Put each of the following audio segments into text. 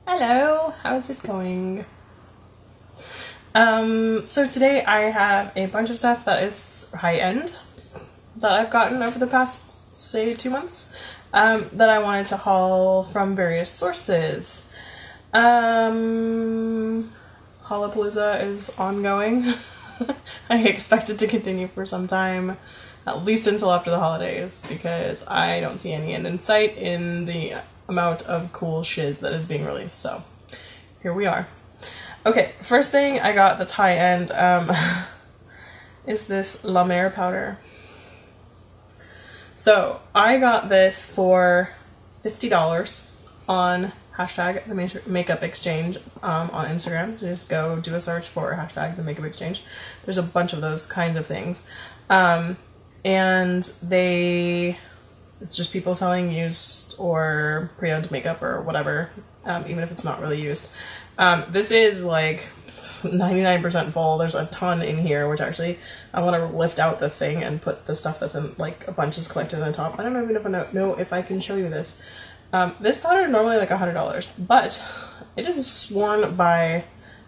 Hello, how's it going? So today I have a bunch of stuff that is high-end that I've gotten over the past, say, 2 months, that I wanted to haul from various sources. Haulapalooza is ongoing. I expect it to continue for some time, at least until after the holidays, because I don't see any end in sight in the amount of cool shiz that is being released, so here we are. Okay, first thing I got that's high-end is this La Mer powder. So I got this for $50 on hashtag the makeup exchange on Instagram. So just go do a search for hashtag the makeup exchange. There's a bunch of those kinds of things. And it's just people selling used or pre-owned makeup or whatever, even if it's not really used. This is like 99% full. There's a ton in here, which actually I want to lift out the thing and put the stuff that's in, like, a bunch is collected in the top. I don't even know if I can show you this. This powder is normally like $100, but it is sworn by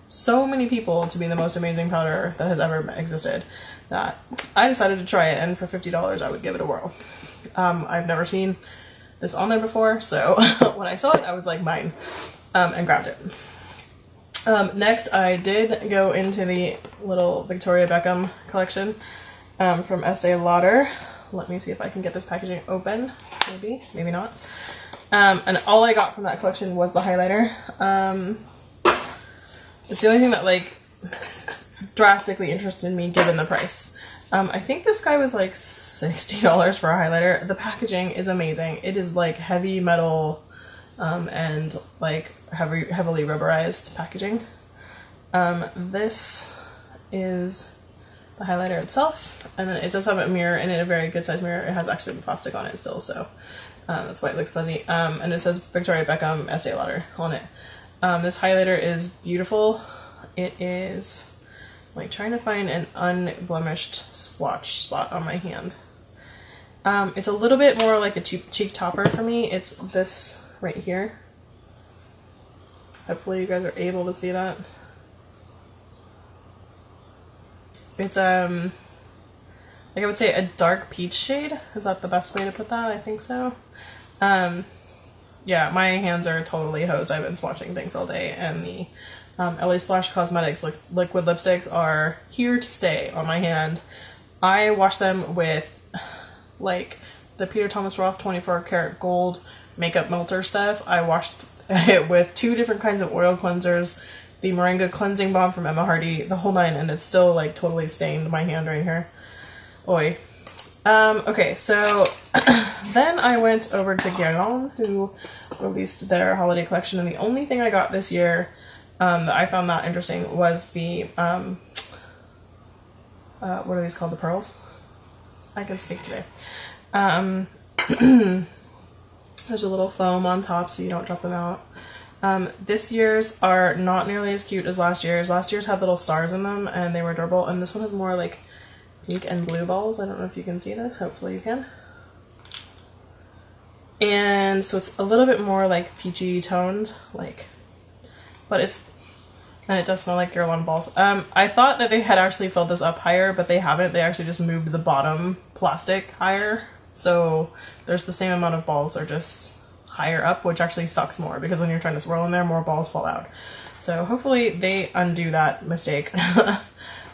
so many people to be the most amazing powder that has ever existed that I decided to try it, and for $50 I would give it a whirl. I've never seen this on there before, so when I saw it I was like, mine, and grabbed it. Next I did go into the little Victoria Beckham collection from Estee Lauder. Let me see if I can get this packaging open. Maybe not. And all I got from that collection was the highlighter. It's the only thing that like drastically interested me given the price. I think this guy was like $60 for a highlighter. The packaging is amazing. It is like heavy metal and like heavily rubberized packaging. This is the highlighter itself, and then it does have a mirror in it, a very good size mirror. It has actually plastic on it still, so that's why it looks fuzzy. And it says Victoria Beckham Estee Lauder on it. This highlighter is beautiful. It is like trying to find an unblemished swatch spot on my hand. It's a little bit more like a cheek topper for me. It's this right here. Hopefully you guys are able to see that. It's like I would say a dark peach shade. Is that the best way to put that? I think so. Yeah, my hands are totally hosed. I've been swatching things all day, and the LA Splash Cosmetics liquid lipsticks are here to stay on my hand. I wash them with like the Peter Thomas Roth 24 karat gold makeup melter stuff. I washed it with 2 different kinds of oil cleansers, the Moringa cleansing balm from Emma Hardy, the whole 9, and it's still like totally stained my hand right here. Oi. Okay, so then I went over to Guerlain, who released their holiday collection, and the only thing I got this year that I found that interesting was the, what are these called, the pearls? I can speak today. There's a little foam on top so you don't drop them out. This year's are not nearly as cute as last year's. Last year's had little stars in them and they were adorable, and this one has more like pink and blue balls. I don't know if you can see this. Hopefully you can. And so it's a little bit more like peachy toned, like, but and it does smell like Guerlain balls. I thought that they had actually filled this up higher, but they haven't. They actually just moved the bottom plastic higher. So there's the same amount of balls, they're just higher up, which actually sucks more because when you're trying to swirl in there, more balls fall out. So hopefully they undo that mistake.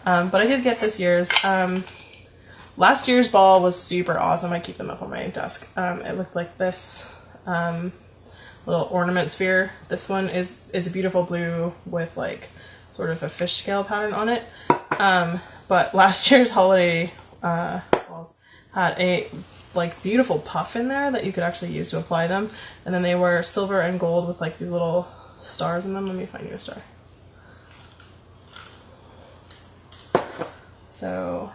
But I did get this year's. Last year's ball was super awesome. I keep them up on my desk. It looked like this little ornament sphere. This one is a beautiful blue with like sort of a fish scale pattern on it. But last year's holiday balls had a like beautiful puff in there that you could actually use to apply them, and then they were silver and gold with like these little stars in them. Let me find you a star. So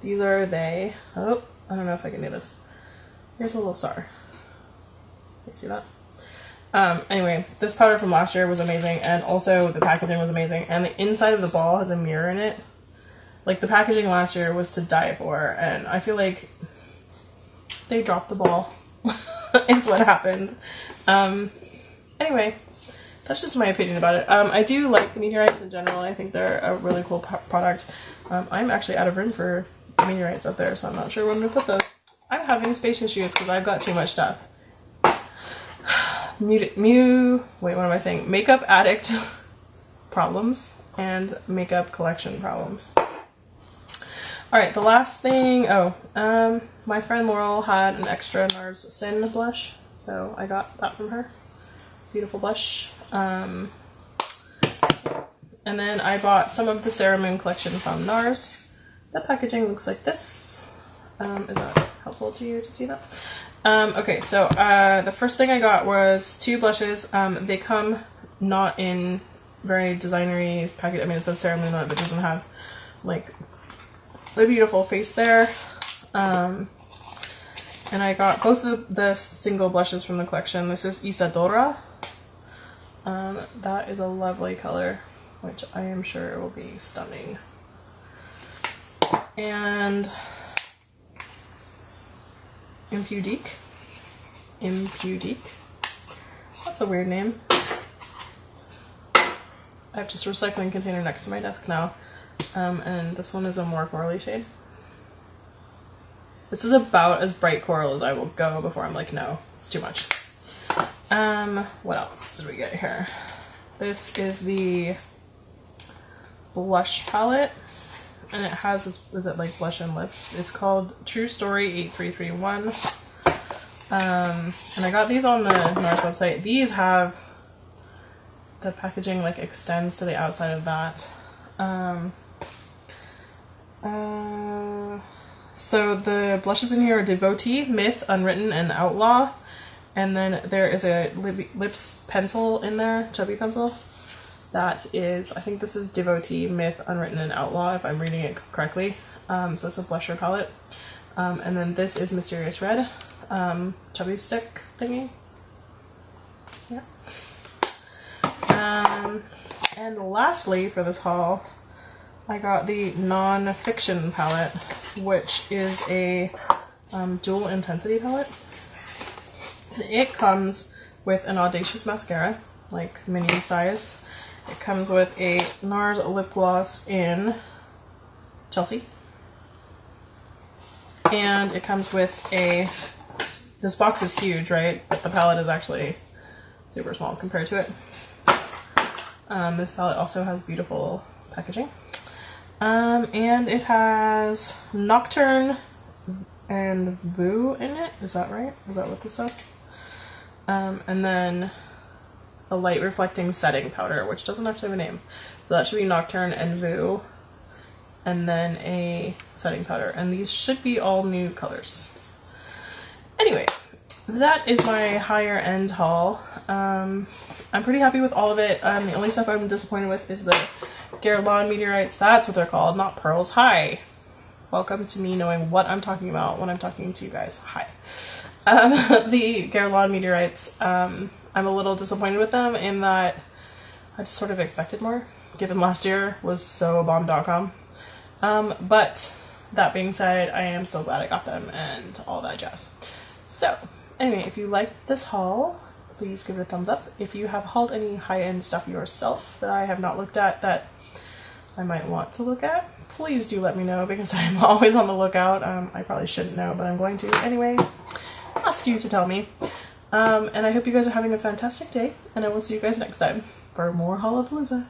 these are they. Oh, I don't know if I can do this. Here's a little star. You see that? Anyway, this powder from last year was amazing, and also the packaging was amazing, and the inside of the ball has a mirror in it. Like, the packaging last year was to die for, and I feel like they dropped the ball is what happened. Anyway, that's just my opinion about it. I do like the meteorites in general. I think they're a really cool product. I'm actually out of room for meteorites up there, so I'm not sure where I'm gonna put those. I'm having space issues because I've got too much stuff. Wait, what am I saying? Makeup addict problems and makeup collection problems. Alright, the last thing, my friend Laurel had an extra Nars Sin blush, so I got that from her. Beautiful blush. And then I bought some of the Sarah Moon collection from Nars. The packaging looks like this. Is that helpful to you to see that? Okay, so the first thing I got was 2 blushes. They come not in very designery package. I mean, it says Sarah Moon on it, but it doesn't have like the beautiful face there. And I got both of the single blushes from the collection. This is Isadora. That is a lovely color, which I am sure will be stunning. And Impudique. That's a weird name. I have just a recycling container next to my desk now. And this one is a more corally shade. This is about as bright coral as I will go before I'm like, no, it's too much. What else did we get here? This is the blush palette. And it has this, is it like blush and lips? It's called True Story 8331. And I got these on the Nars website. These have the packaging like extends to the outside of that. So the blushes in here are Devotee, Myth, Unwritten, and Outlaw. And then there is a lips pencil in there, chubby pencil. That is, I think this is Devotee, Myth, Unwritten, and Outlaw, if I'm reading it correctly. So it's a blusher palette. And then this is Mysterious Red, chubby stick thingy. Yeah. And lastly, for this haul, I got the Non-Fiction palette, which is a dual intensity palette. It comes with an Audacious mascara, like mini size. It comes with a NARS lip gloss in Chelsea. And it comes with a, this box is huge, right? But the palette is actually super small compared to it. This palette also has beautiful packaging. And it has Nocturne and Vu in it. Is that right? Is that what this says? And then a light reflecting setting powder, which doesn't actually have a name. So that should be Nocturne and Vu. And then a setting powder. And these should be all new colors. Anyway, that is my higher end haul. I'm pretty happy with all of it. The only stuff I'm disappointed with is the Guerlain meteorites. That's what they're called, not pearls. Hi. Welcome to me knowing what I'm talking about when I'm talking to you guys. Hi. The Guerlain meteorites, I'm a little disappointed with them in that I just sort of expected more, given last year was so bomb.com. But that being said, I am still glad I got them and all that jazz. So anyway, if you liked this haul, please give it a thumbs up. If you have hauled any high-end stuff yourself that I have not looked at that I might want to look at, please do let me know, because I'm always on the lookout. I probably shouldn't know, but I'm going to anyway. Ask you to tell me. And I hope you guys are having a fantastic day, and I will see you guys next time for more Haulapalooza.